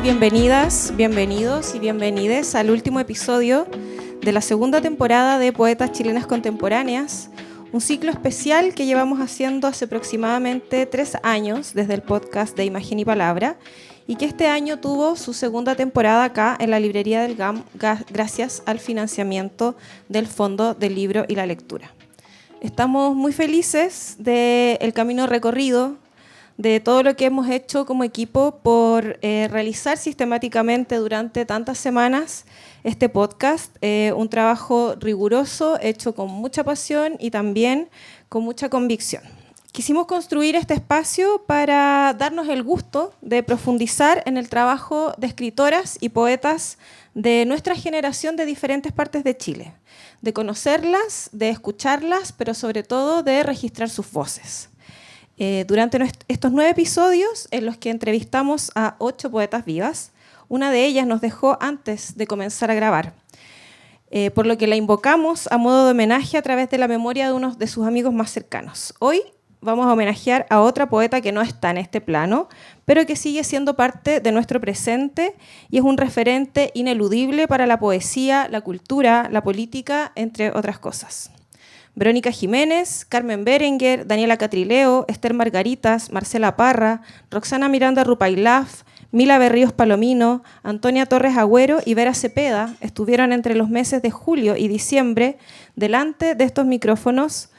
bienvenidas, bienvenidos y bienvenides al último episodio de la segunda temporada de Poetas Chilenas Contemporáneas, un ciclo especial que llevamos haciendo hace aproximadamente 3 años desde el podcast de Imagen y Palabra y que este año tuvo su segunda temporada acá en la librería del GAM gracias al financiamiento del Fondo del Libro y la Lectura. Estamos muy felices del camino recorrido, de todo lo que hemos hecho como equipo por realizar sistemáticamente durante tantas semanas este podcast, un trabajo riguroso, hecho con mucha pasión y también con mucha convicción. Quisimos construir este espacio para darnos el gusto de profundizar en el trabajo de escritoras y poetas de nuestra generación de diferentes partes de Chile, de conocerlas, de escucharlas, pero sobre todo de registrar sus voces. Durante estos 9 episodios en los que entrevistamos a 8 poetas vivas, una de ellas nos dejó antes de comenzar a grabar, por lo que la invocamos a modo de homenaje a través de la memoria de uno de sus amigos más cercanos. Hoy vamos a homenajear a otra poeta que no está en este plano, pero que sigue siendo parte de nuestro presente y es un referente ineludible para la poesía, la cultura, la política, entre otras cosas. Verónica Jiménez, Carmen Berenguer, Daniela Catrileo, Esther Margaritas, Marcela Parra, Roxana Miranda Rupailaf, Mila Berríos Palomino, Antonia Torres Agüero y Vera Cepeda estuvieron entre los meses de julio y diciembre delante de estos micrófonos,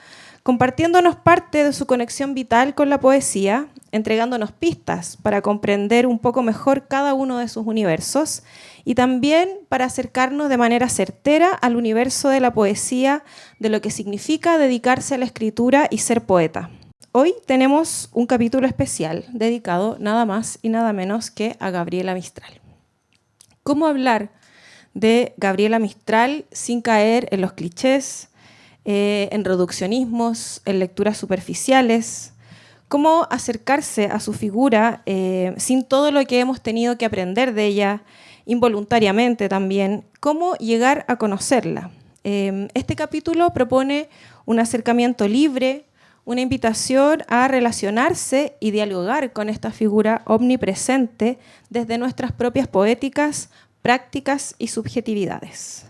compartiéndonos parte de su conexión vital con la poesía, entregándonos pistas para comprender un poco mejor cada uno de sus universos y también para acercarnos de manera certera al universo de la poesía, de lo que significa dedicarse a la escritura y ser poeta. Hoy tenemos un capítulo especial dedicado nada más y nada menos que a Gabriela Mistral. ¿Cómo hablar de Gabriela Mistral sin caer en los clichés, en reduccionismos, en lecturas superficiales? ¿Cómo acercarse a su figura sin todo lo que hemos tenido que aprender de ella, involuntariamente también? ¿Cómo llegar a conocerla? Este capítulo propone un acercamiento libre, una invitación a relacionarse y dialogar con esta figura omnipresente desde nuestras propias poéticas, prácticas y subjetividades.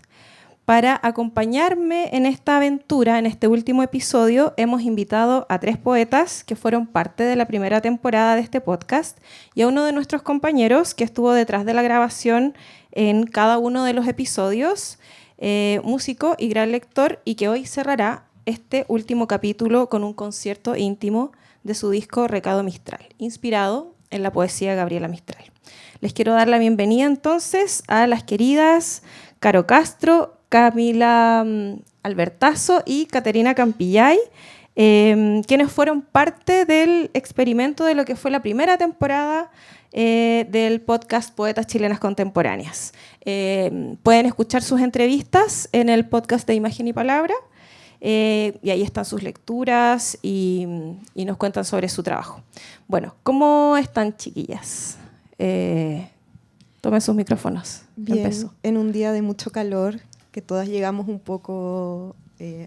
Para acompañarme en esta aventura, en este último episodio, hemos invitado a 3 poetas que fueron parte de la primera temporada de este podcast y a uno de nuestros compañeros que estuvo detrás de la grabación en cada uno de los episodios, músico y gran lector, y que hoy cerrará este último capítulo con un concierto íntimo de su disco Recado Mistral, inspirado en la poesía de Gabriela Mistral. Les quiero dar la bienvenida entonces a las queridas Caro Castro, Camila Albertazo y Caterina Campillay, quienes fueron parte del experimento de lo que fue la primera temporada del podcast Poetas Chilenas Contemporáneas. Pueden escuchar sus entrevistas en el podcast de Imagen y Palabra, y ahí están sus lecturas y nos cuentan sobre su trabajo. Bueno, ¿cómo están, chiquillas? Tomen sus micrófonos. Bien, Empezó. en un día de mucho calor, que todas llegamos un poco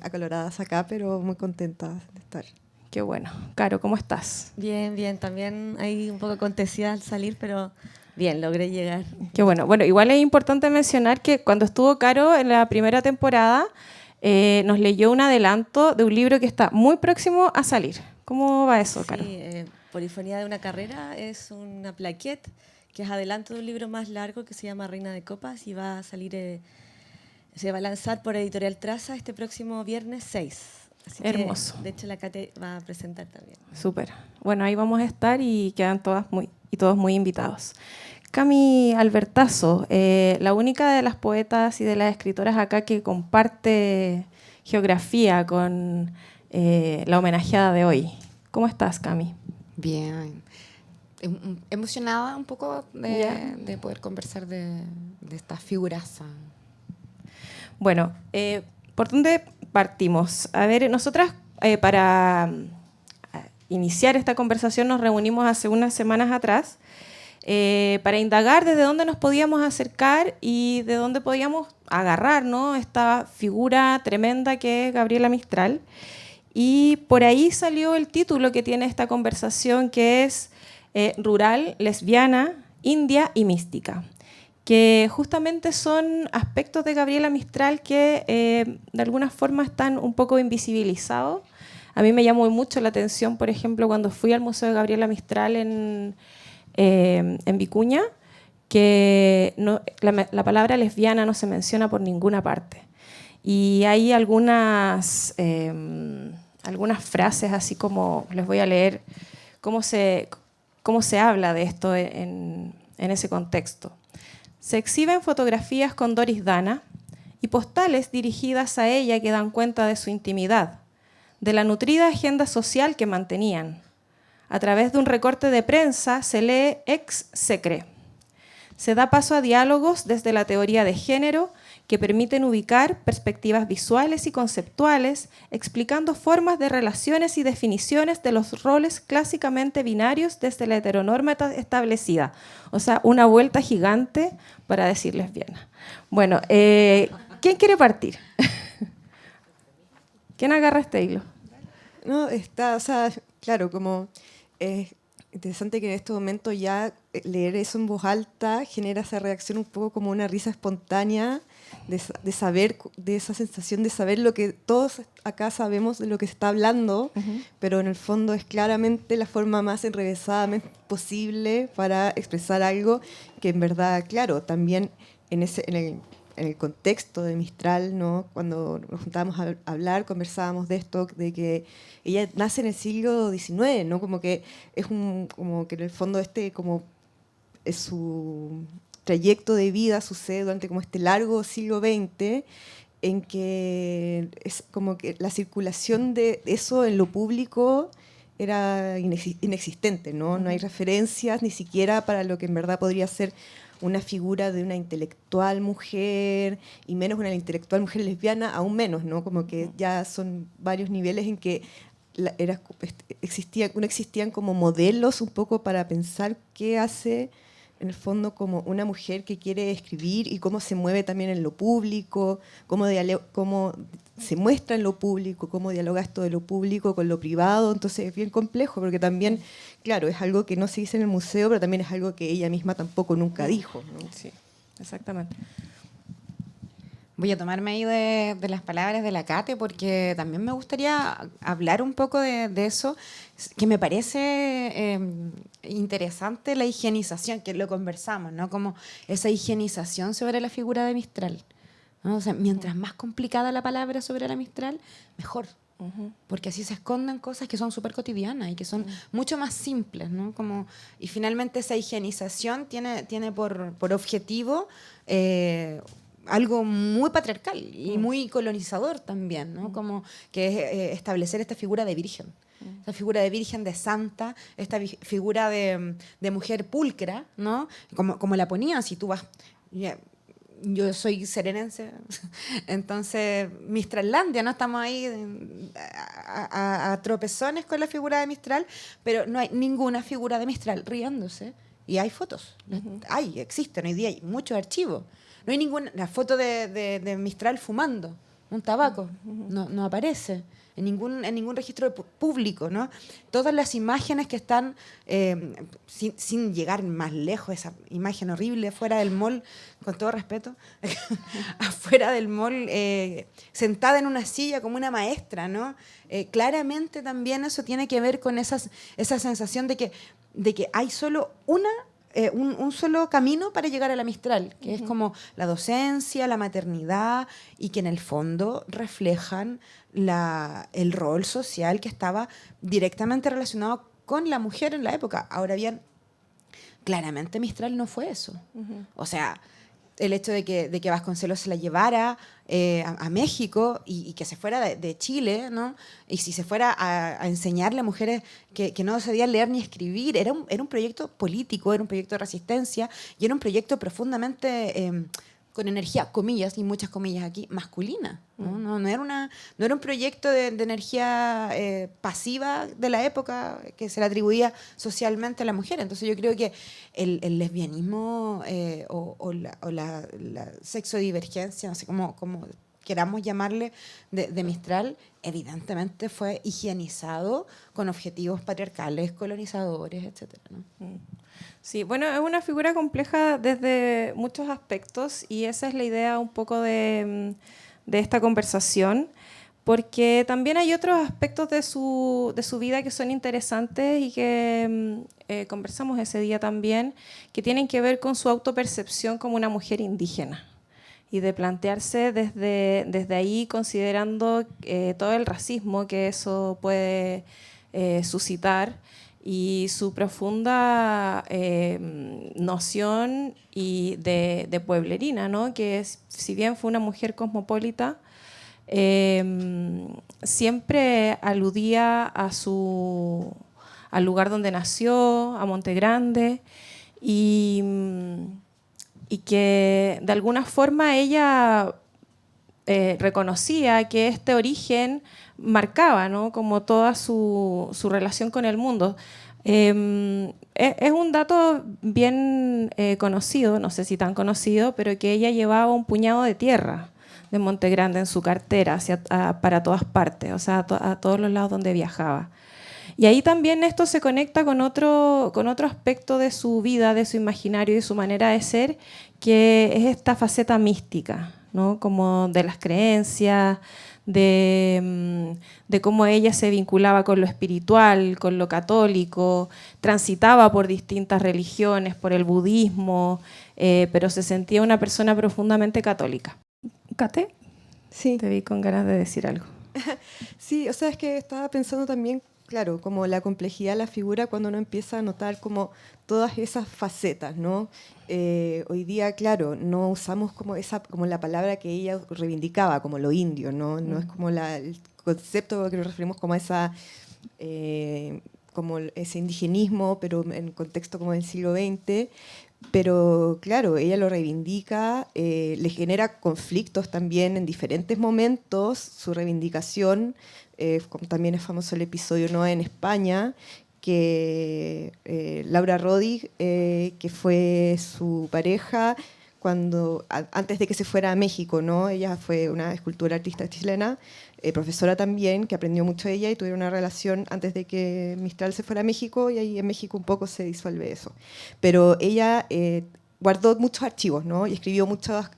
acaloradas acá, pero muy contentas de estar. Qué bueno. Caro, ¿cómo estás? Bien, bien. También hay un poco acontecida al salir, pero bien, logré llegar. Qué bueno. Bueno, igual es importante mencionar que cuando estuvo Caro en la primera temporada, nos leyó un adelanto de un libro que está muy próximo a salir. ¿Cómo va eso, Caro? Sí, Polifonía de una carrera es una plaquette que es adelanto de un libro más largo que se llama Reina de Copas y va a salir, se va a lanzar por Editorial Traza este próximo viernes 6. Así hermoso. Que, de hecho, la Cate va a presentar también. Súper. Bueno, ahí vamos a estar y quedan todas todos muy invitados. Cami Albertazo, la única de las poetas y de las escritoras acá que comparte geografía con la homenajeada de hoy. ¿Cómo estás, Cami? Bien. Emocionada un poco de poder conversar de estas figuras. Bueno, ¿por dónde partimos? A ver, nosotras para iniciar esta conversación nos reunimos hace unas semanas atrás para indagar desde dónde nos podíamos acercar y de dónde podíamos agarrar, ¿no?, esta figura tremenda que es Gabriela Mistral. Y por ahí salió el título que tiene esta conversación, que es Rural, lesbiana, India y mística, que justamente son aspectos de Gabriela Mistral que de alguna forma están un poco invisibilizados. A mí me llamó mucho la atención, por ejemplo, cuando fui al Museo de Gabriela Mistral en Vicuña, que la palabra lesbiana no se menciona por ninguna parte. Y hay algunas frases, así como, les voy a leer cómo se habla de esto en ese contexto. Se exhiben fotografías con Doris Dana y postales dirigidas a ella que dan cuenta de su intimidad, de la nutrida agenda social que mantenían. A través de un recorte de prensa se lee ex secre. Se da paso a diálogos desde la teoría de género que permiten ubicar perspectivas visuales y conceptuales, explicando formas de relaciones y definiciones de los roles clásicamente binarios desde la heteronorma establecida. O sea, una vuelta gigante para decir lesbiana. Bueno, ¿quién quiere partir? ¿Quién agarra este hilo? No, está, o sea, claro, como es interesante que en este momento ya leer eso en voz alta genera esa reacción un poco como una risa espontánea de saber, de esa sensación de saber lo que todos acá sabemos de lo que se está hablando, pero en el fondo es claramente la forma más enrevesada posible para expresar algo que en verdad, claro, también en el contexto de Mistral, ¿no? Cuando nos juntábamos a hablar, conversábamos de esto, de que ella nace en el siglo XIX, ¿no? Como que como que en el fondo como es su trayecto de vida sucede durante como este largo siglo XX, en que es como que la circulación de eso en lo público era inexistente, ¿no? No hay referencias ni siquiera para lo que en verdad podría ser una figura de una intelectual mujer, y menos una intelectual mujer lesbiana, aún menos, ¿no? Como que ya son varios niveles en que no existían como modelos un poco para pensar qué hace en el fondo como una mujer que quiere escribir y cómo se mueve también en lo público, cómo se muestra en lo público, cómo dialoga esto de lo público con lo privado. Entonces es bien complejo porque también, claro, es algo que no se dice en el museo, pero también es algo que ella misma tampoco nunca dijo, ¿no? Sí, exactamente. Voy a tomarme ahí de las palabras de la Kate porque también me gustaría hablar un poco de eso, que me parece interesante la higienización, que lo conversamos, ¿no? Como esa higienización sobre la figura de Mistral, ¿no? O sea, mientras más complicada la palabra sobre la Mistral, mejor. Porque así se esconden cosas que son súper cotidianas y que son mucho más simples, ¿no? Y finalmente esa higienización tiene por objetivo algo muy patriarcal y muy colonizador también, ¿no? Como que es establecer esta figura de virgen, esta figura de virgen, de santa, esta figura de mujer pulcra, ¿no? Como la ponían, si tú vas... Yo soy serenense, entonces Mistrallandia, ¿no? Estamos ahí a tropezones con la figura de Mistral, pero no hay ninguna figura de Mistral riéndose. Y hay fotos, existen, hoy día hay muchos archivos. No hay ninguna foto de Mistral fumando un tabaco, no aparece en ningún registro público, ¿no? Todas las imágenes que están, sin llegar más lejos, esa imagen horrible fuera del mall, con todo respeto, afuera del mall, sentada en una silla como una maestra, ¿no? Claramente también eso tiene que ver con esa sensación de que hay solo un solo camino para llegar a la Mistral, que es como la docencia, la maternidad, y que en el fondo reflejan el rol social que estaba directamente relacionado con la mujer en la época. Ahora bien, claramente Mistral no fue eso. O sea, el hecho de que Vasconcelos se la llevara a México y que se fuera de Chile, ¿no? Y si se fuera a enseñarle a mujeres que no sabían leer ni escribir, era un proyecto político, era un proyecto de resistencia y era un proyecto profundamente, con energía, comillas, y muchas comillas aquí, masculina, ¿no? No era un proyecto de energía pasiva de la época que se le atribuía socialmente a la mujer. Entonces yo creo que el lesbianismo o la sexodivergencia, no sé cómo queramos llamarle, de Mistral, evidentemente fue higienizado con objetivos patriarcales, colonizadores, etcétera, ¿no? Sí, bueno, es una figura compleja desde muchos aspectos y esa es la idea un poco de esta conversación, porque también hay otros aspectos de su vida que son interesantes y que conversamos ese día también, que tienen que ver con su autopercepción como una mujer indígena y de plantearse desde ahí considerando todo el racismo que eso puede suscitar y su profunda noción de pueblerina, ¿no? Que si bien fue una mujer cosmopolita, siempre aludía al lugar donde nació, a Monte Grande, y que de alguna forma ella reconocía que este origen marcaba, ¿no? Como toda su relación con el mundo. Es un dato bien conocido, no sé si tan conocido, pero que ella llevaba un puñado de tierra de Monte Grande en su cartera para todas partes, o sea, a todos los lados donde viajaba. Y ahí también esto se conecta con otro aspecto de su vida, de su imaginario y su manera de ser, que es esta faceta mística, ¿no? Como de las creencias, de cómo ella se vinculaba con lo espiritual, con lo católico, transitaba por distintas religiones, por el budismo, pero se sentía una persona profundamente católica. Kate, Sí. te vi con ganas de decir algo. Sí, o sea, es que estaba pensando también, claro, como la complejidad de la figura cuando uno empieza a notar como todas esas facetas, ¿no? Hoy día, claro, no usamos como la palabra que ella reivindicaba, como lo indio, ¿no? No es como el concepto que nos referimos como a esa, como ese indigenismo, pero en contexto como del siglo XX. Pero claro, ella lo reivindica, le genera conflictos también en diferentes momentos, su reivindicación, como también es famoso el episodio, ¿no?, en España, que Laura Rodig, que fue su pareja antes de que se fuera a México, ¿no? Ella fue una escultora artista chilena, profesora también, que aprendió mucho de ella y tuvieron una relación antes de que Mistral se fuera a México, y ahí en México un poco se disuelve eso. Pero ella guardó muchos archivos, ¿no? Y escribió muchos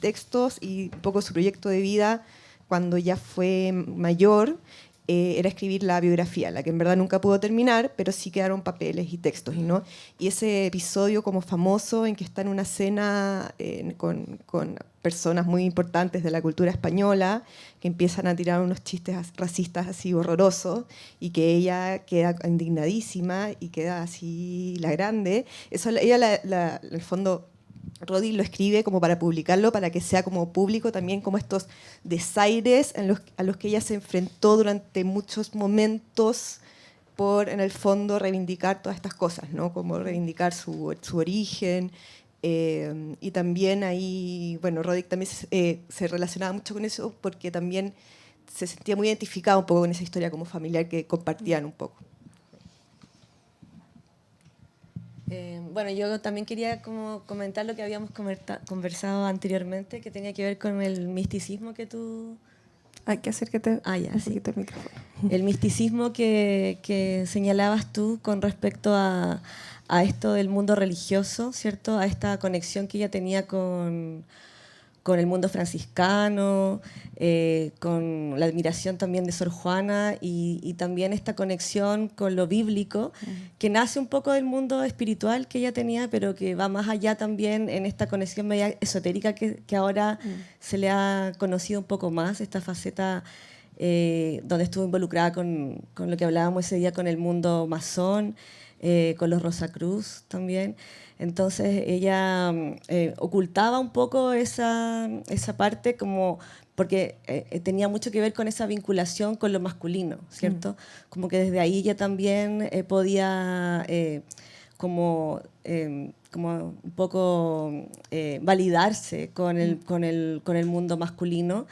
textos, y un poco su proyecto de vida cuando ya fue mayor era escribir la biografía, la que en verdad nunca pudo terminar, pero sí quedaron papeles y textos, ¿no? Y ese episodio como famoso en que está en una cena con personas muy importantes de la cultura española, que empiezan a tirar unos chistes racistas así horrorosos, y que ella queda indignadísima y queda así la grande. Eso ella, en el fondo, Rodin lo escribe como para publicarlo, para que sea como público también, como estos desaires a los que ella se enfrentó durante muchos momentos por, en el fondo, reivindicar todas estas cosas, ¿no? Como reivindicar su origen. Y también ahí, bueno, Rodin también se relacionaba mucho con eso, porque también se sentía muy identificado un poco con esa historia como familiar que compartían un poco. Bueno, yo también quería como comentar lo que habíamos conversado anteriormente, que tenía que ver con el misticismo que tú... Hay que acércate un sí. poquito el micrófono. El misticismo que señalabas tú con respecto a esto del mundo religioso, ¿cierto? A esta conexión que ella tenía con el mundo franciscano, con la admiración también de Sor Juana, y también esta conexión con lo bíblico, que nace un poco del mundo espiritual que ella tenía, pero que va más allá también en esta conexión media esotérica que ahora se le ha conocido un poco más, esta faceta donde estuvo involucrada con lo que hablábamos ese día, con el mundo masón, con los Rosacruz también. Entonces ella ocultaba un poco esa parte, como porque tenía mucho que ver con esa vinculación con lo masculino, ¿cierto? Como que desde ahí ella también podía como un poco validarse con el mundo masculino,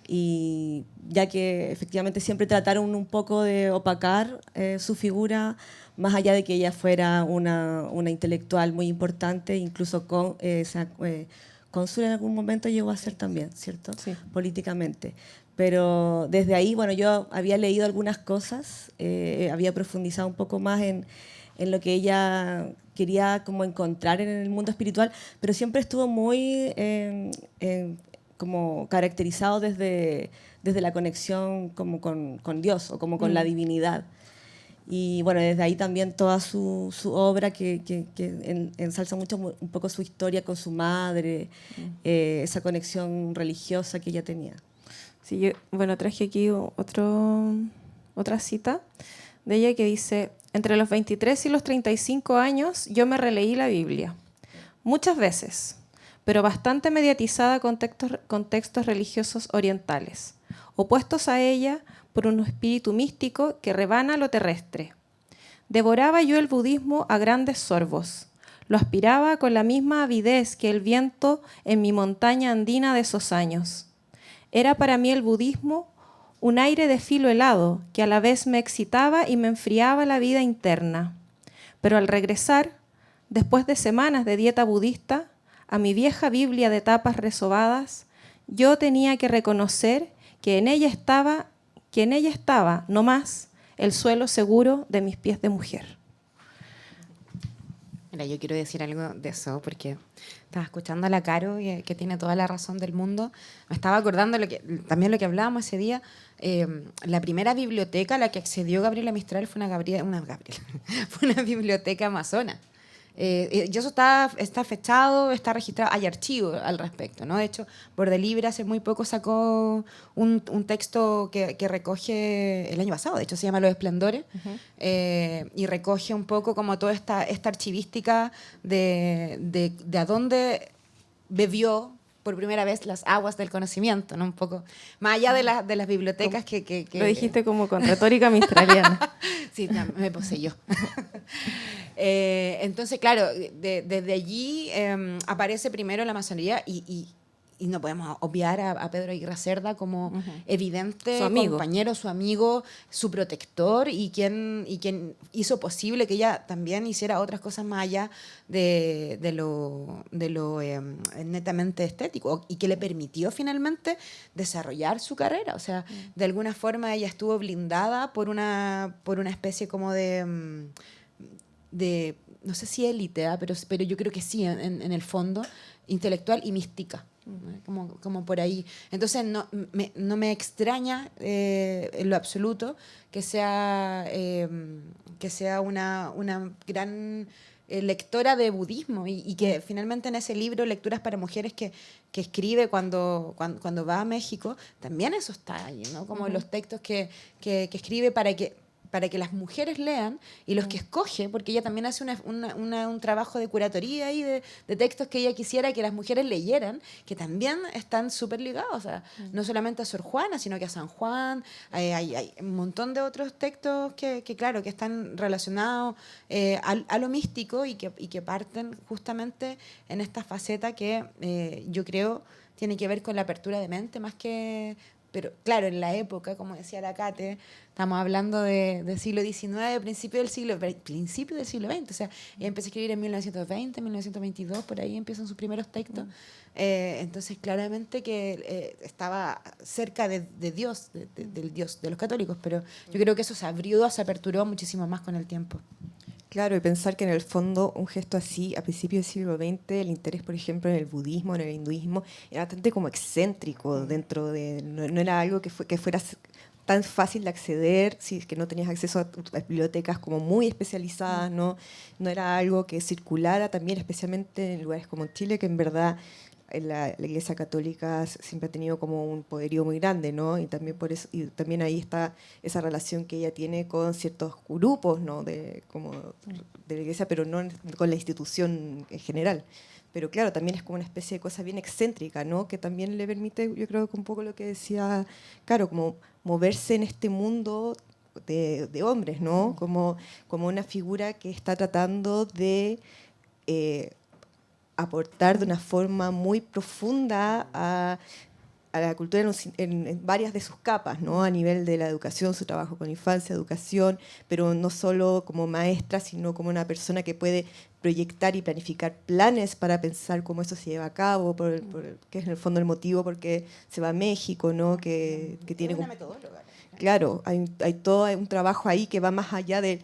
y ya que efectivamente siempre trataron un poco de opacar su figura, más allá de que ella fuera una intelectual muy importante, incluso cónsul en algún momento llegó a ser también, ¿cierto? Sí. Políticamente. Pero desde ahí, bueno, yo había leído algunas cosas, había profundizado un poco más en lo que ella quería como encontrar en el mundo espiritual, pero siempre estuvo muy como caracterizado desde la conexión como con Dios o como con la divinidad. Y bueno, desde ahí también toda su obra que ensalza mucho un poco su historia con su madre, esa conexión religiosa que ella tenía. Sí, bueno, traje aquí otra cita de ella que dice: entre los 23 y los 35 años yo me releí la Biblia, muchas veces, pero bastante mediatizada con textos religiosos orientales, opuestos a ella por un espíritu místico que rebana lo terrestre. Devoraba yo el budismo a grandes sorbos, lo aspiraba con la misma avidez que el viento en mi montaña andina de esos años. Era para mí el budismo un aire de filo helado que a la vez me excitaba y me enfriaba la vida interna. Pero al regresar, después de semanas de dieta budista, a mi vieja Biblia de tapas resobadas, yo tenía que reconocer que en ella estaba, no más, el suelo seguro de mis pies de mujer. Mira, yo quiero decir algo de eso porque estaba escuchando a la Caro, que tiene toda la razón del mundo. Me estaba acordando también lo que hablábamos ese día. La primera biblioteca a la que accedió Gabriela Mistral fue fue una biblioteca amazona. Y eso está fechado, está registrado, hay archivos al respecto, ¿no? De hecho, Bordelibre hace muy poco sacó un texto que recoge, el año pasado, de hecho se llama Los Esplendores, y recoge un poco como toda esta archivística de a dónde bebió por primera vez las aguas del conocimiento, ¿no? Un poco más allá de las bibliotecas que... Lo dijiste como con retórica mistraliana. Sí, me poseyó. Entonces, claro, desde allí aparece primero la masonería y no podemos obviar a Pedro Aguirre Cerda como evidente su amigo, compañero, su amigo, su protector y quien hizo posible que ella también hiciera otras cosas más allá de lo netamente estético y que le permitió finalmente desarrollar su carrera. O sea, de alguna forma ella estuvo blindada por una especie como de no sé si élite, pero yo creo que sí, en el fondo, intelectual y mística. Como por ahí. Entonces no me extraña en lo absoluto que sea una gran lectora de budismo y que finalmente en ese libro Lecturas para Mujeres que escribe cuando va a México, también eso está ahí, ¿no? Como los textos que escribe para que las mujeres lean y los que escoge, porque ella también hace un trabajo de curatoría y de textos que ella quisiera que las mujeres leyeran, que también están súper ligados, o sea, no solamente a Sor Juana, sino que a San Juan, hay un montón de otros textos que claro, que están relacionados a lo místico y que parten justamente en esta faceta que yo creo tiene que ver con la apertura de mente más que... Pero claro, en la época, como decía la Cate, estamos hablando del siglo XIX, principio del siglo XX. O sea, ella empezó a escribir en 1920, 1922, por ahí empiezan sus primeros textos. Entonces, claramente que estaba cerca de Dios, del Dios de los católicos, pero yo creo que eso se aperturó muchísimo más con el tiempo. Claro, y pensar que en el fondo un gesto así, a principios del siglo XX, el interés, por ejemplo, en el budismo, en el hinduismo, era bastante como excéntrico dentro de... No era algo que fuera tan fácil de acceder, si es que no tenías acceso a bibliotecas como muy especializadas, ¿no? No era algo que circulara también, especialmente en lugares como Chile, que en verdad la Iglesia Católica siempre ha tenido como un poderío muy grande, ¿no? Y también por eso, y también ahí está esa relación que ella tiene con ciertos grupos, ¿no? de la Iglesia, pero no con la institución en general. Pero claro, también es como una especie de cosa bien excéntrica, ¿no? Que también le permite, yo creo que un poco lo que decía, claro, como moverse en este mundo de hombres, ¿no? Como una figura que está tratando de aportar de una forma muy profunda a la cultura en varias de sus capas, ¿no? A nivel de la educación, su trabajo con infancia, educación, pero no solo como maestra, sino como una persona que puede proyectar y planificar planes para pensar cómo eso se lleva a cabo, que es en el fondo el motivo por qué se va a México, ¿no? Que tiene una metodóloga. claro, hay todo un trabajo ahí que va más allá del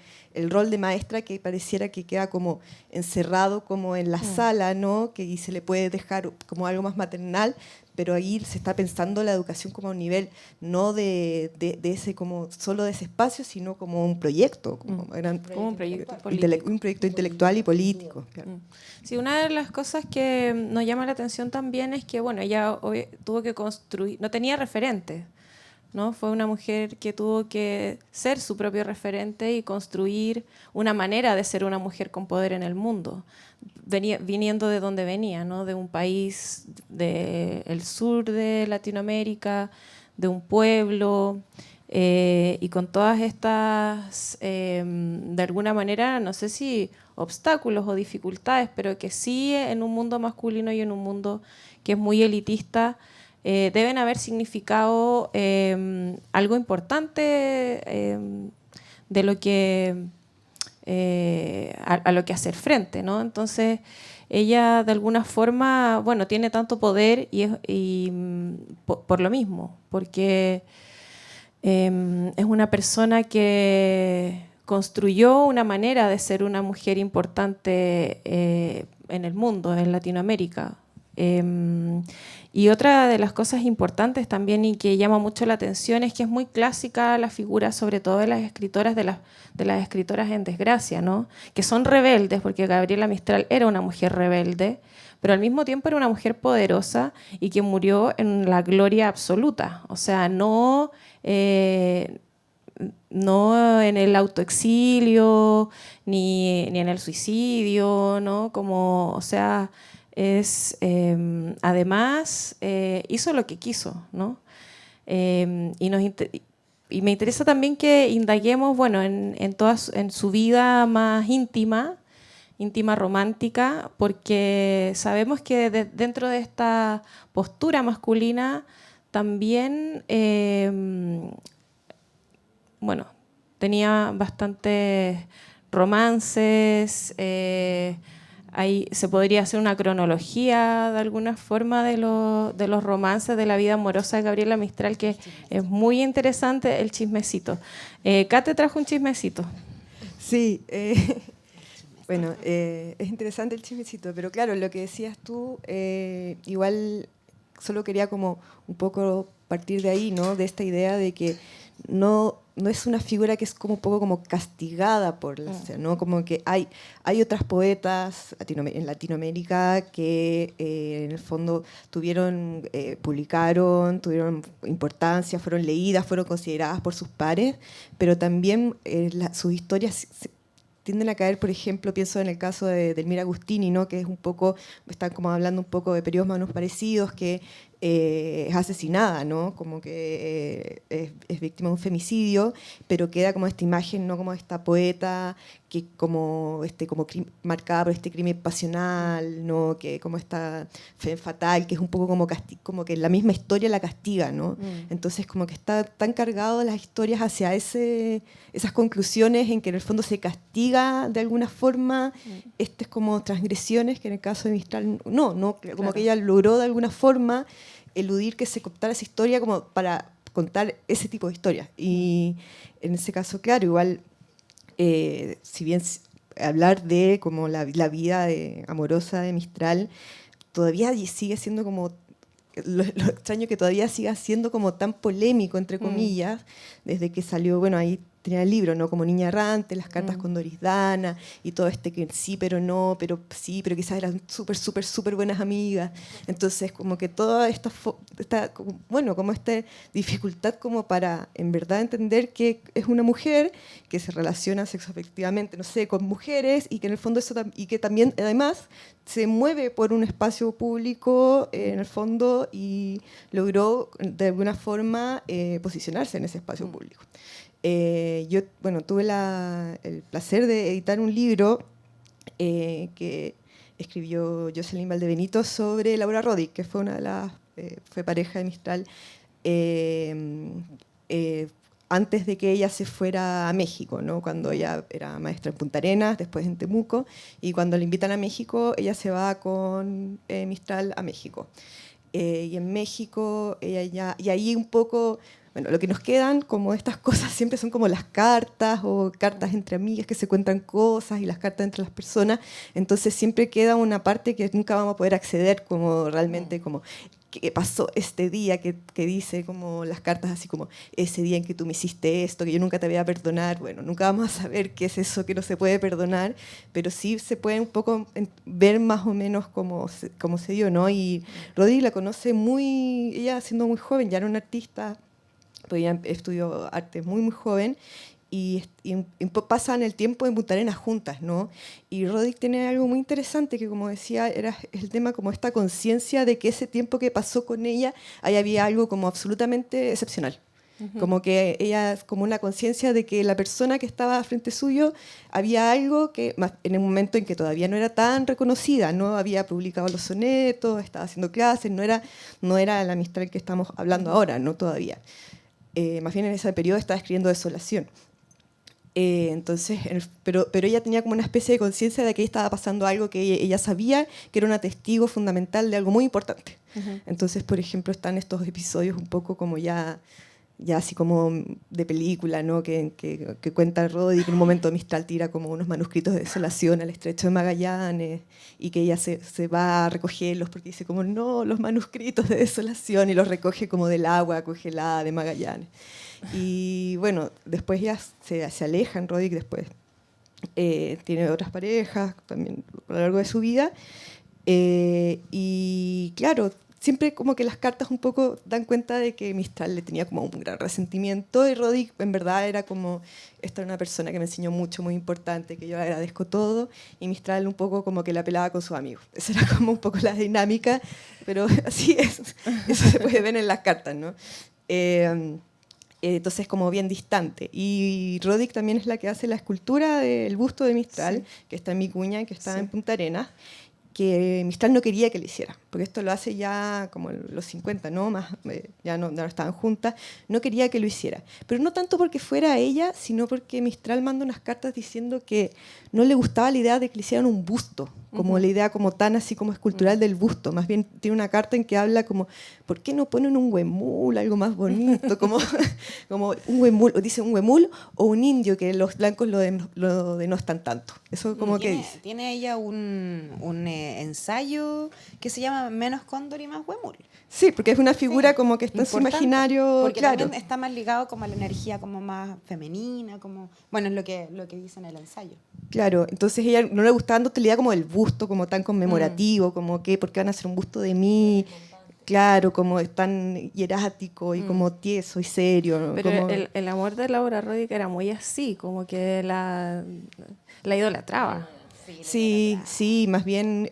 rol de maestra, que pareciera que queda como encerrado como en la sala, ¿no? Y se le puede dejar como algo más maternal, pero ahí se está pensando la educación como a un nivel no de ese como solo de ese espacio, sino como un proyecto, como un proyecto político. Un proyecto intelectual y político. Claro. Sí, una de las cosas que nos llama la atención también es que, bueno, ella tuvo que construir, no tenía referentes, ¿no? Fue una mujer que tuvo que ser su propio referente y construir una manera de ser una mujer con poder en el mundo, viniendo de donde venía, ¿no? De un país del sur de Latinoamérica, de un pueblo, y con todas estas, de alguna manera, no sé si obstáculos o dificultades, pero que sí en un mundo masculino y en un mundo que es muy elitista, deben haber significado algo importante de lo que a lo que hacer frente, ¿no? Entonces ella de alguna forma, bueno, tiene tanto poder por lo mismo, porque es una persona que construyó una manera de ser una mujer importante en el mundo, en Latinoamérica. Y otra de las cosas importantes también y que llama mucho la atención es que es muy clásica la figura, sobre todo de las escritoras, de las escritoras en desgracia, ¿no? Que son rebeldes, porque Gabriela Mistral era una mujer rebelde, pero al mismo tiempo era una mujer poderosa y que murió en la gloria absoluta. O sea, no en el autoexilio, ni en el suicidio, ¿no? Como, o sea, además hizo lo que quiso, ¿no? Y me interesa también que indaguemos, bueno, en su vida más íntima romántica, porque sabemos que dentro de esta postura masculina también, bueno, tenía bastantes romances. Ahí se podría hacer una cronología de alguna forma de los romances de la vida amorosa de Gabriela Mistral, que es muy interesante, el chismecito. Kate trajo un chismecito. Sí, bueno, es interesante el chismecito, pero claro, lo que decías tú, igual solo quería como un poco partir de ahí, ¿no? De esta idea de que no es una figura que es como un poco como castigada por la sociedad, ¿no? Como que hay otras poetas en Latinoamérica que en el fondo publicaron, tuvieron importancia, fueron leídas, fueron consideradas por sus pares, pero también sus historias tienden a caer, por ejemplo, pienso en el caso de Elmira Agustini, ¿no? Que es un poco, están como hablando un poco de periodos más parecidos, que es asesinada, ¿no? Como que es víctima de un femicidio, pero queda como esta imagen, ¿no? Como esta poeta que como marcada por este crimen pasional, ¿no? Que como esta fe fatal, que es un poco como que la misma historia la castiga, ¿no? Entonces como que está tan cargado las historias hacia esas conclusiones en que en el fondo se castiga de alguna forma estas como transgresiones que en el caso de Mistral como claro, que ella logró de alguna forma eludir que se contara esa historia como para contar ese tipo de historias. Y en ese caso, claro, igual, si bien hablar de como la vida amorosa de Mistral, todavía sigue siendo como, lo extraño que todavía siga siendo como tan polémico, entre comillas, desde que salió, bueno, ahí tenía el libro, ¿no? Como Niña Errante, las cartas con Doris Dana, y todo que sí, pero no, pero sí, pero quizás eran súper buenas amigas. Entonces, como que toda esta dificultad como para, en verdad, entender que es una mujer que se relaciona sexoafectivamente, no sé, con mujeres, y que en el fondo y que también, además, se mueve por un espacio público, en el fondo, y logró, de alguna forma, posicionarse en ese espacio público. Yo, bueno, tuve el placer de editar un libro que escribió Jocelyn Valdebenito sobre Laura Roddick, que fue fue pareja de Mistral antes de que ella se fuera a México, ¿no? Cuando ella era maestra en Punta Arenas, después en Temuco, y cuando la invitan a México, ella se va con Mistral a México. Y en México, y ahí un poco Bueno, lo que nos quedan como estas cosas siempre son como las cartas o cartas entre amigas que se cuentan cosas y las cartas entre las personas. Entonces siempre queda una parte que nunca vamos a poder acceder como realmente como qué pasó este día, que dice como las cartas así como ese día en que tú me hiciste esto, que yo nunca te voy a perdonar. Bueno, nunca vamos a saber qué es eso que no se puede perdonar, pero sí se puede un poco ver más o menos cómo se dio, ¿no? Y Rodri la conoce ella siendo muy joven, ya era una artista, pues ella estudió arte muy joven, y pasan el tiempo en Punta Arenas juntas, ¿no? Y Rodrick tiene algo muy interesante que, como decía, era el tema como esta conciencia de que ese tiempo que pasó con ella, ahí había algo como absolutamente excepcional. Como que ella, como una conciencia de que la persona que estaba frente suyo, había algo que, en el momento en que todavía no era tan reconocida, no había publicado los sonetos, estaba haciendo clases, no era la Mistral que estamos hablando ahora, no todavía. Más bien en ese periodo estaba escribiendo Desolación. Entonces, pero ella tenía como una especie de conciencia de que estaba pasando algo que ella sabía que era un testigo fundamental de algo muy importante. Entonces, por ejemplo, están estos episodios un poco como ya así como de película, ¿no? que cuenta Roddy que en un momento Mistral tira como unos manuscritos de Desolación al estrecho de Magallanes y que ella se va a recogerlos porque dice como no, los manuscritos de Desolación, y los recoge como del agua congelada de Magallanes. Y bueno, después ya se alejan, Roddy después tiene otras parejas también a lo largo de su vida, y claro, siempre como que las cartas un poco dan cuenta de que Mistral le tenía como un gran resentimiento, y Roddy en verdad era como, esta era una persona que me enseñó mucho, muy importante, que yo le agradezco todo, y Mistral un poco como que la pelaba con sus amigos. Esa era como un poco la dinámica, pero así es, eso se puede ver en las cartas, ¿no? Entonces como bien distante. Y Roddick también es la que hace la escultura del busto de Mistral, sí, que está en Vicuña, que está en Punta Arenas, que Mistral no quería que lo hiciera, porque esto lo hace ya como en los 50, ¿no? Ya no estaban juntas, no quería que lo hiciera. Pero no tanto porque fuera ella, sino porque Mistral manda unas cartas diciendo que no le gustaba la idea de que le hicieran un busto, como la idea como tan así como escultural del busto. Más bien tiene una carta en que habla como, ¿por qué no ponen un huemul, algo más bonito? Como un huemul, o dice un huemul o un indio, que los blancos lo denostan tanto. Eso como que dice. Tiene ella un ensayo que se llama Menos cóndor y más huemul. Sí, porque es una figura como que está en su imaginario, porque claro. También está más ligado como a la energía como más femenina, como bueno, es lo que dice en el ensayo. Claro, entonces ella no le gustaba tanto la idea como del busto, como tan conmemorativo, como que, ¿por qué van a hacer un busto de mí? Claro, como es tan hierático y como tieso y serio, ¿no? Pero como... el amor de Laura Roddick era muy así, como que la idolatraba. Sí, más bien,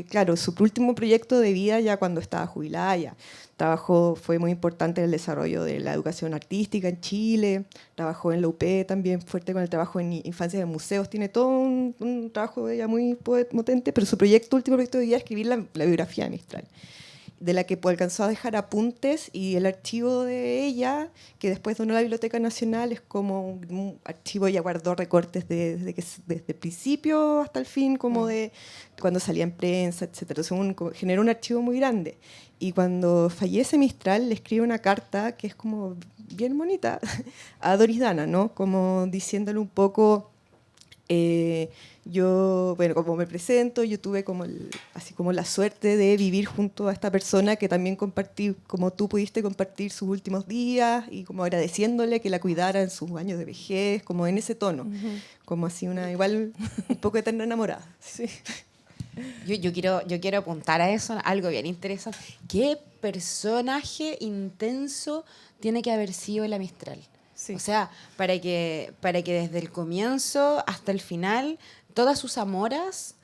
claro, su último proyecto de vida ya cuando estaba jubilada, ya fue muy importante en el desarrollo de la educación artística en Chile, trabajó en la UP también fuerte con el trabajo en infancia de museos, tiene todo un trabajo de ella muy potente, pero su último proyecto de vida es escribir la biografía de Mistral, de la que alcanzó a dejar apuntes, y el archivo de ella, que después donó a la Biblioteca Nacional, es como un archivo, ella guardó recortes desde el principio hasta el fin, como de cuando salía en prensa, etc. Generó un archivo muy grande. Y cuando fallece Mistral, le escribe una carta que es como bien bonita a Doris Dana, ¿no? Como diciéndole un poco... yo, bueno, como me presento, yo tuve así como la suerte de vivir junto a esta persona que también compartí, como tú pudiste compartir sus últimos días, y como agradeciéndole que la cuidara en sus años de vejez, como en ese tono, como así igual un poco eterna enamorada. Sí. Yo quiero apuntar a eso, algo bien interesante. ¿Qué personaje intenso tiene que haber sido la Mistral? Sí. O sea, para que desde el comienzo hasta el final todas sus amoras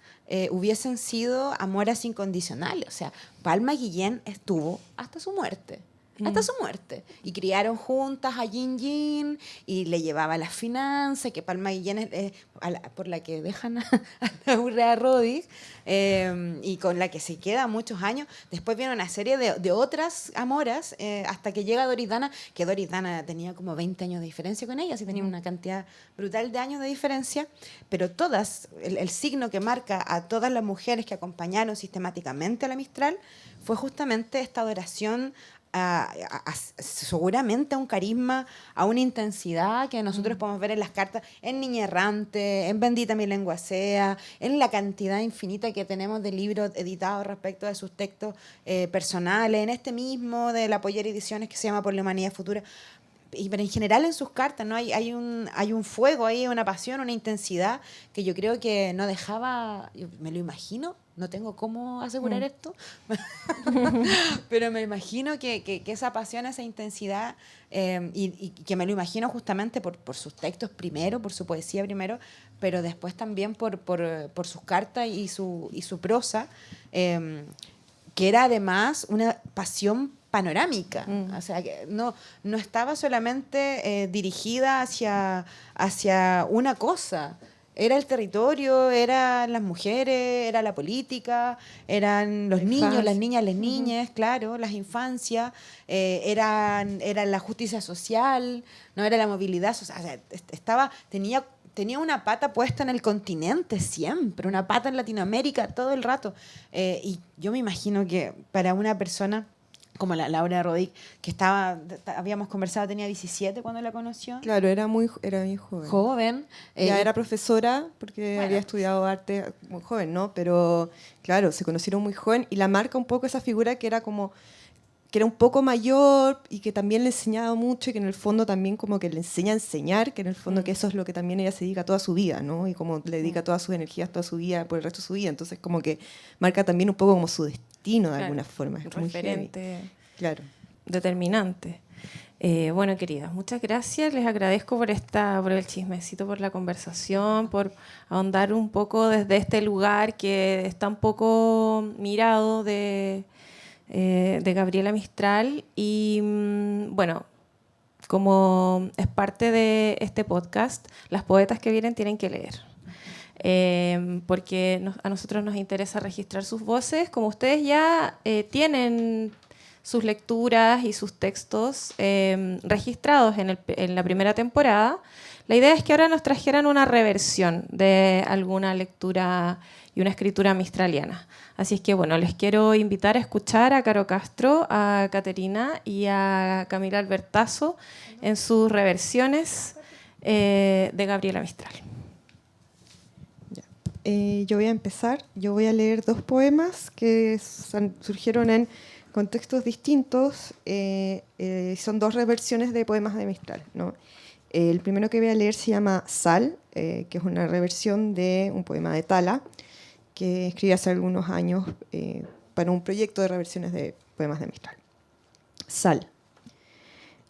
hubiesen sido amoras incondicionales. O sea, Palma Guillén estuvo hasta su muerte. Hasta su muerte. Y criaron juntas a Yin Yin, y le llevaba las finanzas, que Palma Guillén es por la que dejan a Laura Roddick, y con la que se queda muchos años. Después viene una serie de otras amoras, hasta que llega Doris Dana, que Doris Dana tenía como 20 años de diferencia con ella, así tenía una cantidad brutal de años de diferencia, pero todas, el signo que marca a todas las mujeres que acompañaron sistemáticamente a la Mistral fue justamente esta adoración seguramente a un carisma, a una intensidad que nosotros podemos ver en las cartas, en Niña Errante, en Bendita mi lengua sea, en la cantidad infinita que tenemos de libros editados respecto de sus textos personales, en este mismo de la Pollera Ediciones que se llama Por la Humanidad Futura. Pero en general en sus cartas, ¿no? Hay un fuego ahí, una pasión, una intensidad que yo creo que no dejaba, yo me lo imagino, no tengo cómo asegurar esto, pero me imagino que esa pasión, esa intensidad, y que me lo imagino justamente por sus textos primero, por su poesía primero, pero después también por sus cartas y su prosa, que era además una pasión panorámica, o sea, que no estaba solamente dirigida hacia una cosa. Era el territorio, eran las mujeres, era la política, eran los niños, las niñas, las niñas, claro, las infancias, era la justicia social, no era la movilidad social, o sea, tenía una pata puesta en el continente siempre, una pata en Latinoamérica todo el rato. Y yo me imagino que para una persona como la Laura Rodic, que habíamos conversado, tenía 17 cuando la conoció. Claro, era muy joven. Joven. Ya era profesora, porque había estudiado arte muy joven, ¿no? Pero, claro, se conocieron muy joven y la marca un poco esa figura que era un poco mayor y que también le enseñaba mucho y que en el fondo también como que le enseña a enseñar, que en el fondo que eso es lo que también ella se dedica toda su vida, ¿no? Y como le dedica todas sus energías, toda su vida, por el resto de su vida. Entonces como que marca también un poco como su destino de alguna forma. Es muy referente, heavy. Claro. Determinante. Bueno, queridas, muchas gracias. Les agradezco por el chismecito, por la conversación, por ahondar un poco desde este lugar que está un poco mirado de Gabriela Mistral. Y bueno, como es parte de este podcast, las poetas que vienen tienen que leer. Porque a nosotros nos interesa registrar sus voces. Como ustedes ya tienen sus lecturas y sus textos registrados en la primera temporada, la idea es que ahora nos trajeran una reversión de alguna lectura y una escritura mistraliana. Así es que, bueno, les quiero invitar a escuchar a Caro Castro, a Caterina y a Camila Albertazo en sus reversiones de Gabriela Mistral. Yo voy a empezar. Yo voy a leer 2 poemas que surgieron en contextos distintos. Son 2 reversiones de poemas de Mistral, ¿no? El primero que voy a leer se llama Sal, que es una reversión de un poema de Tala, que escribí hace algunos años para un proyecto de reversiones de poemas de Mistral. Sal.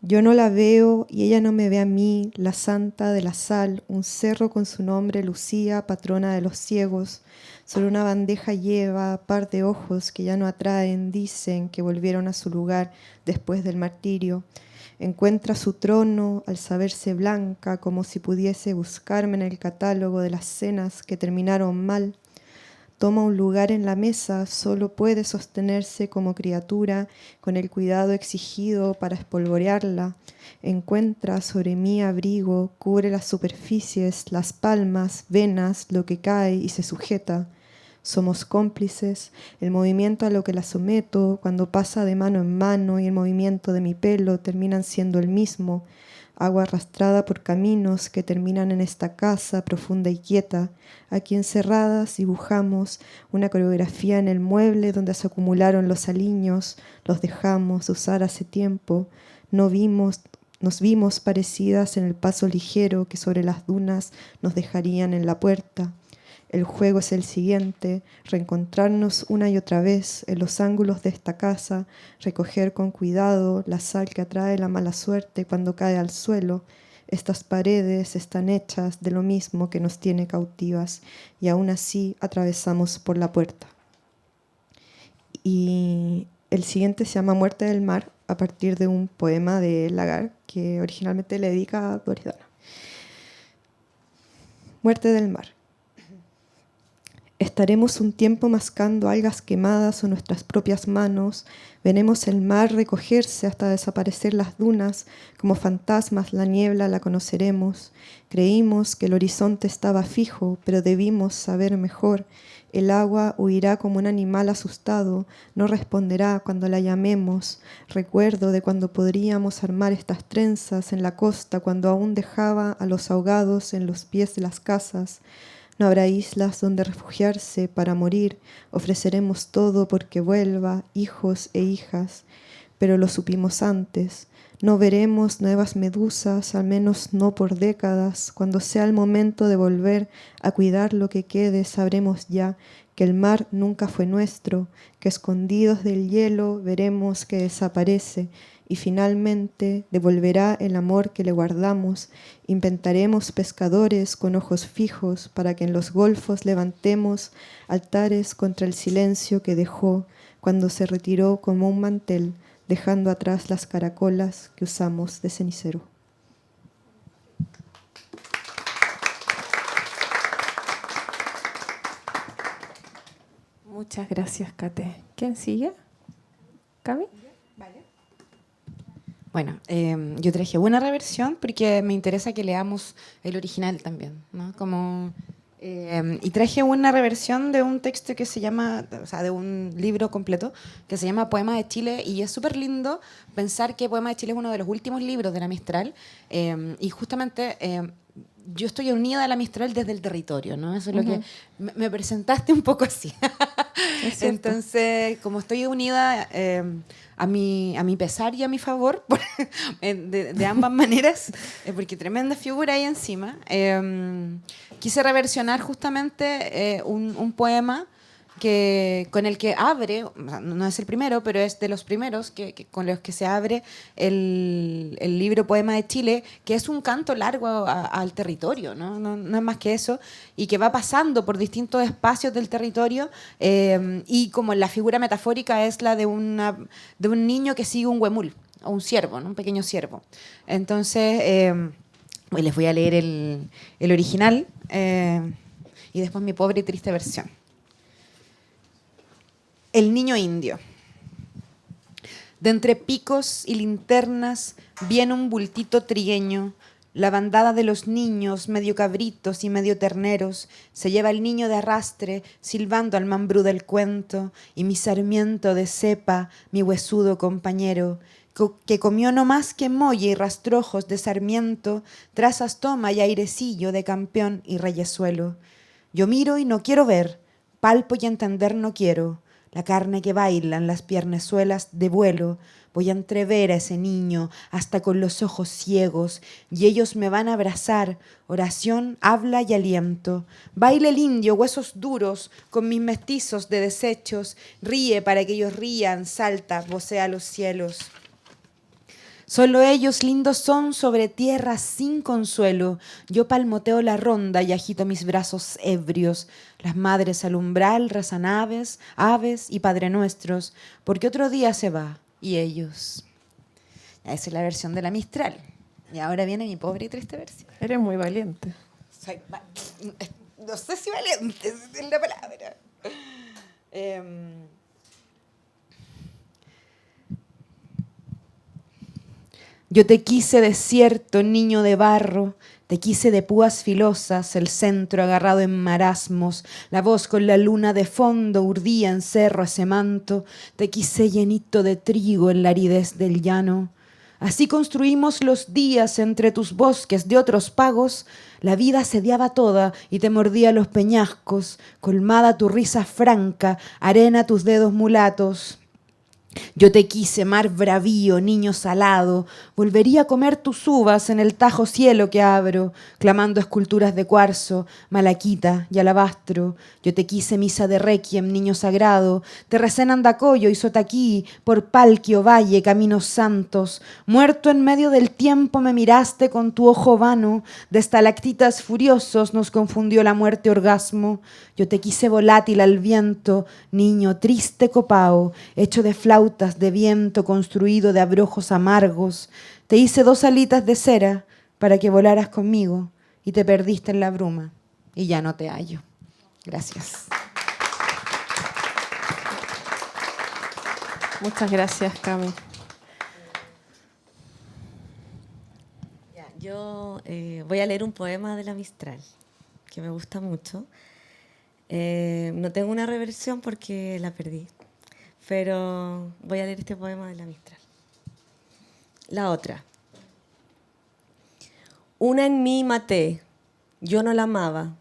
Yo no la veo y ella no me ve a mí, la santa de la sal, un cerro con su nombre, Lucía, patrona de los ciegos. Sobre una bandeja lleva par de ojos que ya no atraen, dicen que volvieron a su lugar después del martirio. Encuentra su trono al saberse blanca, como si pudiese buscarme en el catálogo de las cenas que terminaron mal. Toma un lugar en la mesa, solo puede sostenerse como criatura con el cuidado exigido para espolvorearla. Encuentra sobre mí abrigo, cubre las superficies, las palmas, venas, lo que cae y se sujeta. Somos cómplices, el movimiento a lo que la someto, cuando pasa de mano en mano y el movimiento de mi pelo terminan siendo el mismo. Agua arrastrada por caminos que terminan en esta casa profunda y quieta. Aquí encerradas dibujamos una coreografía en el mueble donde se acumularon los aliños, los dejamos de usar hace tiempo. Nos vimos parecidas en el paso ligero que sobre las dunas nos dejarían en la puerta. El juego es el siguiente, reencontrarnos una y otra vez en los ángulos de esta casa, recoger con cuidado la sal que atrae la mala suerte cuando cae al suelo. Estas paredes están hechas de lo mismo que nos tiene cautivas y aún así atravesamos por la puerta. Y el siguiente se llama Muerte del Mar, a partir de un poema de Lagarde que originalmente le dedica a Doridana. Muerte del Mar. Estaremos un tiempo mascando algas quemadas o nuestras propias manos. Veremos el mar recogerse hasta desaparecer las dunas. Como fantasmas la niebla la conoceremos. Creímos que el horizonte estaba fijo, pero debimos saber mejor. El agua huirá como un animal asustado, no responderá cuando la llamemos. Recuerdo de cuando podríamos armar estas trenzas en la costa, cuando aún dejaba a los ahogados en los pies de las casas. No habrá islas donde refugiarse para morir. Ofreceremos todo porque vuelva, hijos e hijas. Pero lo supimos antes. No veremos nuevas medusas, al menos no por décadas. Cuando sea el momento de volver a cuidar lo que quede, sabremos ya que el mar nunca fue nuestro, que escondidos del hielo veremos que desaparece y finalmente devolverá el amor que le guardamos. Inventaremos pescadores con ojos fijos para que en los golfos levantemos altares contra el silencio que dejó cuando se retiró como un mantel, dejando atrás las caracolas que usamos de cenicero. Muchas gracias, Kate. ¿Quién sigue? ¿Cami? Bueno, yo traje una reversión porque me interesa que leamos el original también, ¿no? Y traje una reversión de un texto que se llama, o sea, de un libro completo que se llama Poemas de Chile, y es súper lindo pensar que Poemas de Chile es uno de los últimos libros de la Mistral, y justamente yo estoy unida a la Mistral desde el territorio, ¿no? Eso es lo que me presentaste un poco así. Entonces, como estoy unida a mi pesar y a mi favor, de ambas maneras, porque tremenda figura ahí encima, quise reversionar justamente un poema con el que abre, no es el primero, pero es de los primeros con los que se abre el libro Poema de Chile, que es un canto largo al territorio, ¿no? No es más que eso, y que va pasando por distintos espacios del territorio, y como la figura metafórica es la de un niño que sigue un huemul, o un ciervo, ¿no? Un pequeño ciervo. Entonces, les voy a leer el original, y después mi pobre y triste versión. El niño indio. De entre picos y linternas viene un bultito trigueño. La bandada de los niños, medio cabritos y medio terneros, se lleva el niño de arrastre, silbando al mambrú del cuento, y mi sarmiento de cepa, mi huesudo compañero, que comió no más que molla y rastrojos de sarmiento, trazas toma y airecillo de campeón y reyesuelo. Yo miro y no quiero ver, palpo y entender no quiero, la carne que baila en las piernezuelas de vuelo. Voy a entrever a ese niño hasta con los ojos ciegos, y ellos me van a abrazar, oración, habla y aliento. Baila el indio, huesos duros, con mis mestizos de desechos, ríe para que ellos rían, salta, vocea los cielos. Solo ellos lindos son sobre tierra sin consuelo. Yo palmoteo la ronda y agito mis brazos ebrios. Las madres al umbral rezan aves y Padre Nuestros, porque otro día se va, y ellos. Esa es la versión de la Mistral. Y ahora viene mi pobre y triste versión. Eres muy valiente. No sé si valiente es la palabra. Yo te quise desierto, niño de barro, te quise de púas filosas, el centro agarrado en marasmos, la voz con la luna de fondo urdía en cerro ese manto, te quise llenito de trigo en la aridez del llano. Así construimos los días entre tus bosques de otros pagos, la vida asediaba toda y te mordía los peñascos, colmada tu risa franca, arena tus dedos mulatos. Yo te quise, mar bravío, niño salado, volvería a comer tus uvas en el tajo cielo que abro, clamando esculturas de cuarzo, malaquita y alabastro. Yo te quise, misa de requiem, niño sagrado, te recé en Andacoyo y Sotaquí, por Palquio, Valle, caminos santos. Muerto en medio del tiempo me miraste con tu ojo vano, de estalactitas furiosos nos confundió la muerte orgasmo. Yo te quise volátil al viento, niño triste copao, hecho de flautas de viento construido de abrojos amargos. Te hice 2 alitas de cera para que volaras conmigo y te perdiste en la bruma y ya no te hallo. Gracias. Muchas gracias, Cami. Yo voy a leer un poema de la Mistral que me gusta mucho. No tengo una reversión porque la perdí, pero voy a leer este poema de la Mistral. La otra. Una en mí maté, yo no la amaba.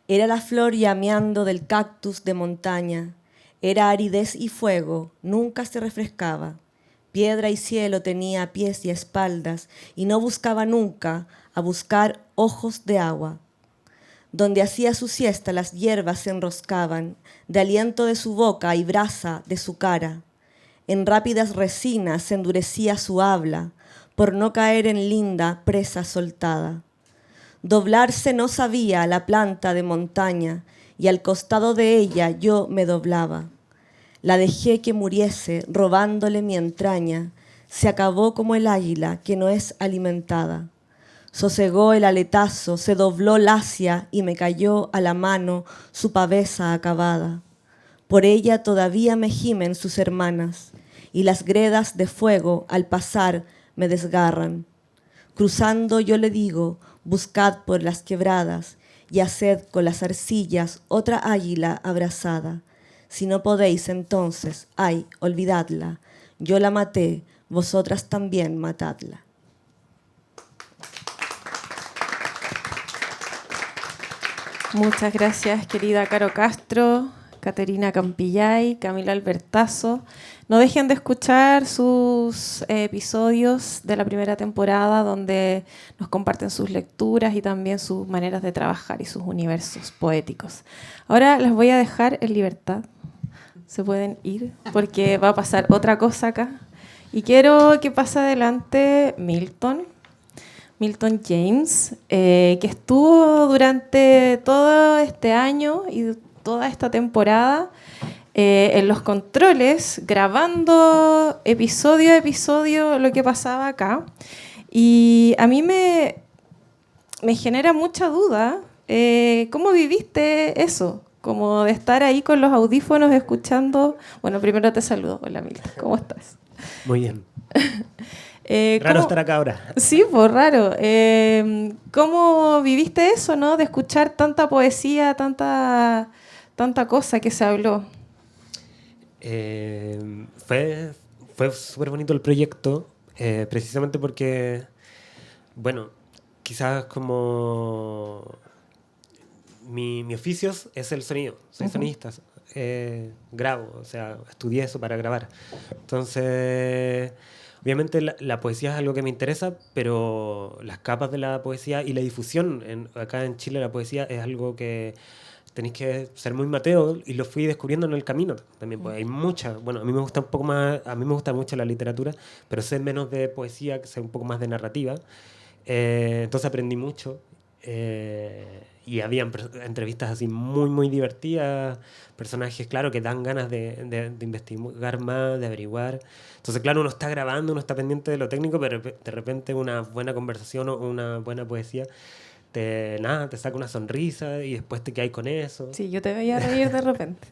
Era la flor llameando del cactus de montaña. Era aridez y fuego, nunca se refrescaba. Piedra y cielo tenía pies y espaldas y no buscaba nunca a buscar ojos de agua. Donde hacía su siesta las hierbas se enroscaban, de aliento de su boca y brasa de su cara. En rápidas resinas se endurecía su habla, por no caer en linda presa soltada. Doblarse no sabía la planta de montaña, y al costado de ella yo me doblaba. La dejé que muriese, robándole mi entraña, se acabó como el águila que no es alimentada. Sosegó el aletazo, se dobló lacia y me cayó a la mano su pavesa acabada. Por ella todavía me gimen sus hermanas, y las gredas de fuego al pasar me desgarran. Cruzando yo le digo, buscad por las quebradas, y haced con las arcillas otra águila abrazada. Si no podéis entonces, ay, olvidadla. Yo la maté, vosotras también matadla. Muchas gracias, querida Caro Castro, Caterina Campillay, Camila Albertazo. No dejen de escuchar sus episodios de la primera temporada donde nos comparten sus lecturas y también sus maneras de trabajar y sus universos poéticos. Ahora las voy a dejar en libertad. Se pueden ir porque va a pasar otra cosa acá. Y quiero que pase adelante Milton James, que estuvo durante todo este año y toda esta temporada en los controles, grabando episodio a episodio lo que pasaba acá. Y a mí me genera mucha duda, ¿cómo viviste eso? Como de estar ahí con los audífonos escuchando. Bueno, primero te saludo. Hola, Milton, ¿cómo estás? Muy bien. Raro estar acá ahora. Sí, pues raro. ¿Cómo viviste eso, no? De escuchar tanta poesía, tanta cosa que se habló. Fue súper bonito el proyecto, precisamente porque, bueno, quizás como mi oficio es el sonido, soy sonidista, grabo, o sea, estudié eso para grabar. Entonces, obviamente la poesía es algo que me interesa, pero las capas de la poesía y la difusión acá en Chile, la poesía es algo que tenéis que ser muy mateo, y lo fui descubriendo en el camino también. Pues hay mucha, bueno, a mí me gusta un poco más, a mí me gusta mucho la literatura, pero sé menos de poesía, que sé un poco más de narrativa. Entonces aprendí mucho. Y habían entrevistas así muy, muy divertidas, personajes, claro, que dan ganas de investigar más, de averiguar. Entonces, claro, uno está grabando, uno está pendiente de lo técnico, pero de repente una buena conversación o una buena poesía te saca una sonrisa y después te quedas con eso. Sí, yo te veía reír de repente.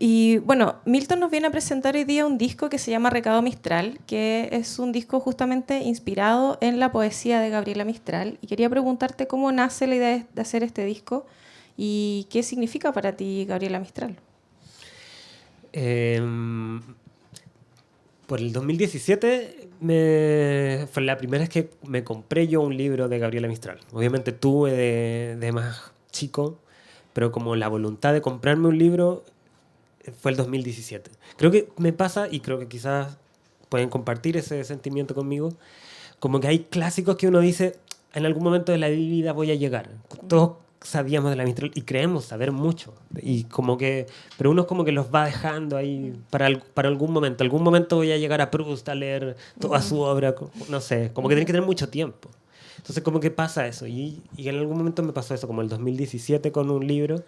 Y bueno, Milton nos viene a presentar hoy día un disco que se llama Recado Mistral, que es un disco justamente inspirado en la poesía de Gabriela Mistral. Y quería preguntarte cómo nace la idea de hacer este disco y qué significa para ti Gabriela Mistral. Por el 2017 fue la primera vez que me compré yo un libro de Gabriela Mistral. Obviamente tuve de más chico, pero como la voluntad de comprarme un libro fue el 2017. Creo que me pasa, y creo que quizás pueden compartir ese sentimiento conmigo, como que hay clásicos que uno dice, en algún momento de la vida voy a llegar. Todos sabíamos de la Mistral y creemos saber mucho, y como que, pero uno como que los va dejando ahí para algún momento. Algún momento voy a llegar a Proust a leer toda su obra, no sé, como que tiene que tener mucho tiempo. Entonces como que pasa eso, y en algún momento me pasó eso, como el 2017 con un libro,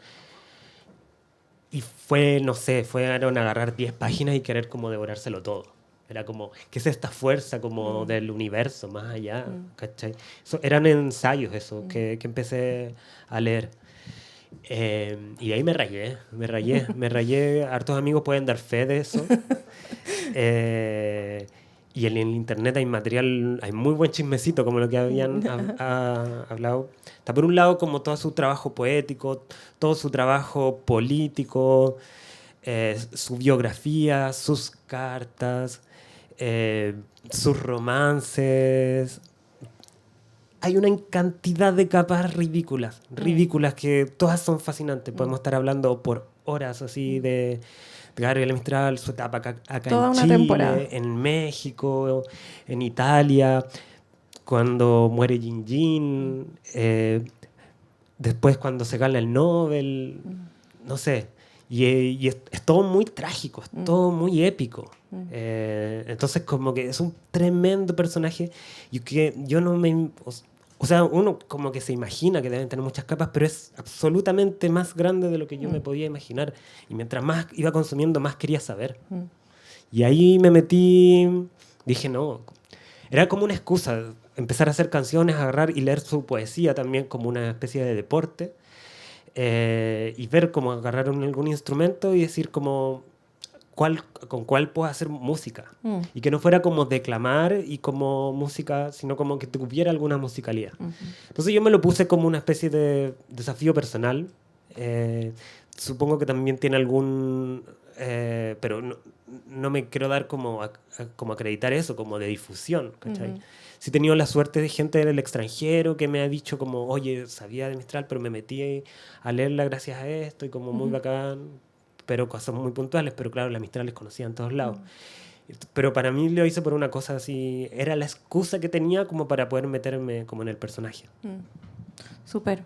y fue, no sé, fueron a agarrar 10 páginas y querer como devorárselo todo. Era como, ¿qué es esta fuerza como del universo más allá? ¿Cachai? Eran ensayos eso, que empecé a leer. Y de ahí me rayé. Hartos amigos pueden dar fe de eso. y en el internet hay material, hay muy buen chismecito, como lo que habían hablado. Está por un lado como todo su trabajo poético, todo su trabajo político, su biografía, sus cartas, sus romances. Hay una cantidad de capas ridículas, que todas son fascinantes. Podemos estar hablando por horas así de Gabriela Mistral, su etapa acá Toda en una Chile, temporada. en México, en Italia, cuando muere Gin Gin, después cuando se gana el Nobel, no sé. Y es todo muy trágico, es todo muy épico. Entonces como que es un tremendo personaje y que yo no me... O sea, uno como que se imagina que deben tener muchas capas, pero es absolutamente más grande de lo que yo me podía imaginar. Y mientras más iba consumiendo, más quería saber. Y ahí me metí, dije, no, era como una excusa, empezar a hacer canciones, agarrar y leer su poesía también como una especie de deporte. Y ver cómo agarrar algún instrumento y decir como con cuál puedo hacer música. Y que no fuera como declamar y como música, sino como que tuviera alguna musicalidad. Entonces yo me lo puse como una especie de desafío personal. Supongo que también tiene algún... pero no me quiero dar como acreditar eso, como de difusión, ¿cachai? Sí he tenido la suerte de gente del extranjero que me ha dicho como, oye, sabía de Mistral, pero me metí a leerla gracias a esto y como muy bacán, pero cosas muy puntuales, pero claro, la Mistral les conocía en todos lados. Pero para mí lo hice por una cosa así, era la excusa que tenía como para poder meterme como en el personaje. Súper.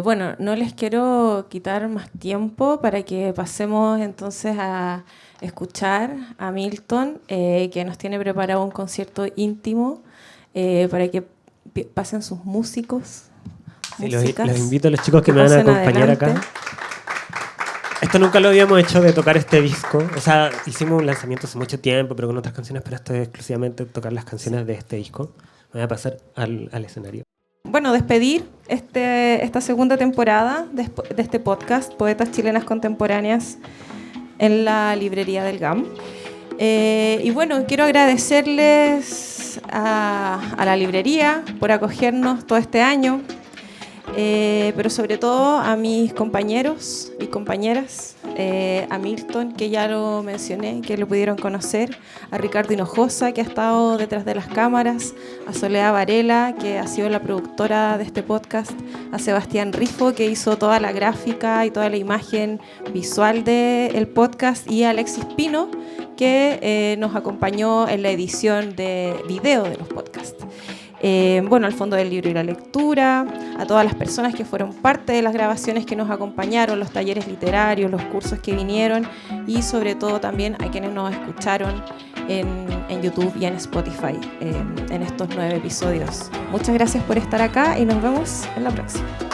Bueno, no les quiero quitar más tiempo para que pasemos entonces a escuchar a Milton, que nos tiene preparado un concierto íntimo para que pasen sus músicos. Sí, los invito a los chicos que me van a pasen acompañar adelante. acá. Esto nunca lo habíamos hecho de tocar este disco. O sea, hicimos un lanzamiento hace mucho tiempo, pero con otras canciones, pero esto es exclusivamente tocar las canciones de este disco. Me voy a pasar al escenario. Bueno, despedir esta segunda temporada de este podcast, Poetas Chilenas Contemporáneas, en la librería del GAM. Y bueno, quiero agradecerles a la librería por acogernos todo este año, pero sobre todo a mis compañeros y compañeras, a Milton, que ya lo mencioné, que lo pudieron conocer, a Ricardo Hinojosa, que ha estado detrás de las cámaras, a Soledad Varela, que ha sido la productora de este podcast, a Sebastián Rifo, que hizo toda la gráfica y toda la imagen visual del podcast, y a Alexis Pino, que nos acompañó en la edición de video de los podcasts. Bueno, al Fondo del Libro y la Lectura, a todas las personas que fueron parte de las grabaciones que nos acompañaron, los talleres literarios, los cursos que vinieron, y sobre todo también a quienes nos escucharon en YouTube y en Spotify en estos 9 episodios. Muchas gracias por estar acá y nos vemos en la próxima.